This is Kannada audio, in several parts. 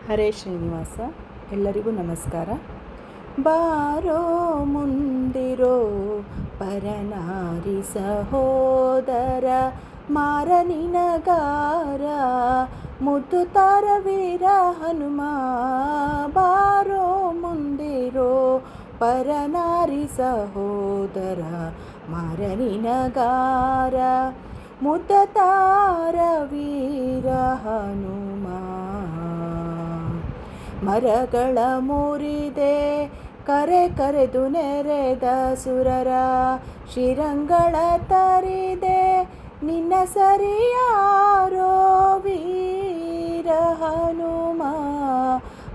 ಹರೇ ಶ್ರೀನಿವಾಸ. ಎಲ್ಲರಿಗೂ ನಮಸ್ಕಾರ. ಬಾರೋ ಮುಂದಿರೋ ಪರನಾರಿ ಸಹೋದರ, ಮಾರ ನಿನಗಾರ ಮುದ್ದು ತಾರ ವೀರ ಹನುಮ. ಬಾರೋ ಮುಂದಿರೋ ಪರನಾರಿ ಸಹೋದರ, ಮಾರ ನಿನಗಾರ ಮುದ್ದ ತಾರ ವೀರ ಹನುಮ. ಮರಗಳ ಮುರಿದೆ ಕರೆದು ನೆರೆದ ಸುರರ, ಶ್ರೀರಂಗಳ ತರಿದೆ ನಿನ್ನ ಸರಿಯಾರೋ ವೀರ ಹನುಮ.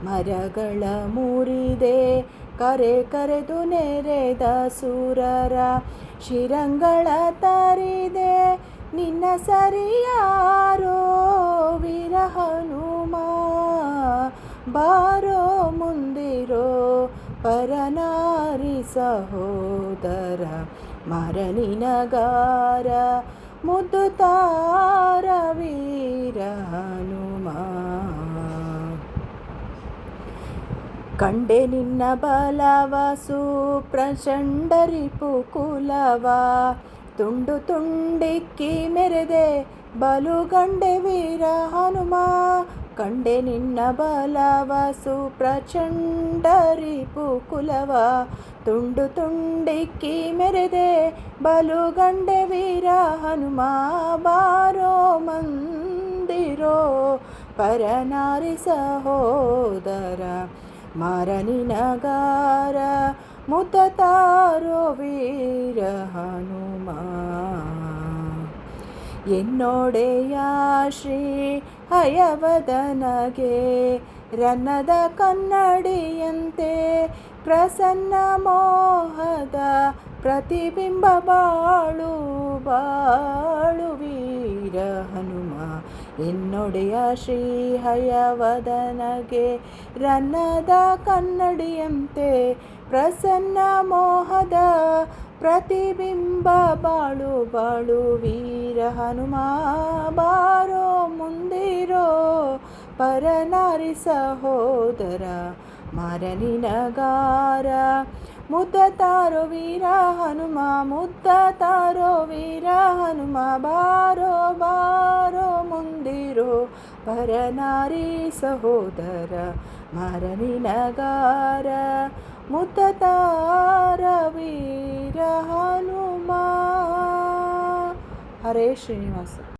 ಮರಗಳ ಮುರಿದೆ ಕರೆದು ನೆರೆದ ಸುರರ, ಶ್ರೀರಂಗಳ ತರಿದೆ ನಿನ್ನ ಸರಿಯಾರೋ ವೀರ ಹನುಮ. ಬಾರೋ ಮುಂದಿರೋ ಪರನಾರಿ ಸಹೋದರ, ಮಾರ ನಿನಗಾರ ಮುದ್ದು ತಾರ ವೀರ ಹನುಮ. ಕಂಡೆ ನಿನ್ನ ಬಲವ ಸುಪ್ರಚಂಡ ರಿಪು ಕುಲವ, ತುಂಡು ತುಂಡಿಕ್ಕಿ ಮೆರೆದೆ ಬಲುಗಂಡೆ ವೀರ ಹನುಮ. ಕಂಡೆ ನಿನ್ನ ಬಲವ ಸುಪ್ರಚಂಡ ರಿಪು ಕುಲವ, ತುಂಡು ತುಂಡಿಕ್ಕಿ ಮೆರೆದೆ ಬಲುಗಂಡೆ ವೀರ ಹನುಮ. ಬಾರೋ ಮಂದಿರೋ ಪರನಾರಿ ಸಹೋದರ, ಮಾರ ನಿನಗಾರ ಮುದ್ದ ತಾರೋ ವೀರ ಹನುಮ. ಎನ್ನೊಡೆಯ ಶ್ರೀ ಹಯವದನಗೆ ರನ್ನದ ಕನ್ನಡಿಯಂತೆ, ಪ್ರಸನ್ನ ಮೋಹದ ಪ್ರತಿಬಿಂಬ ಬಾಳು ಬಾಳು ವೀರ ಹನುಮ. ಎನ್ನೊಡೆಯ ಶ್ರೀ ಹಯವದನಗೆ ರನ್ನದ ಕನ್ನಡಿಯಂತೆ, ಪ್ರಸನ್ನ ಮೋಹದ ಪ್ರತಿಬಿಂಬ ಬಾಳು ಬಾಳು ವೀರ ಹನುಮ. ಬಾರೋ ಮುಂದಿರೋ ಪರನಾರಿ ಸಹೋದರ, ಮಾರ ನಿನಗಾರ ಮುದ್ದ ತಾರೋ ವೀರ ಹನುಮ. ಮುದ್ದ ತಾರೋ ವೀರ ಹನುಮ. ಬಾರೋ ಬಾರೋ ಮುಂದಿರೋ ಪರನಾರಿ ಸಹೋದರ, ಮಾರ ನಿನಗಾರ ಮುದ್ದ ತಾರ ವೀರ ಹನುಮ. ಹರೇ ಶ್ರೀನಿವಾಸ.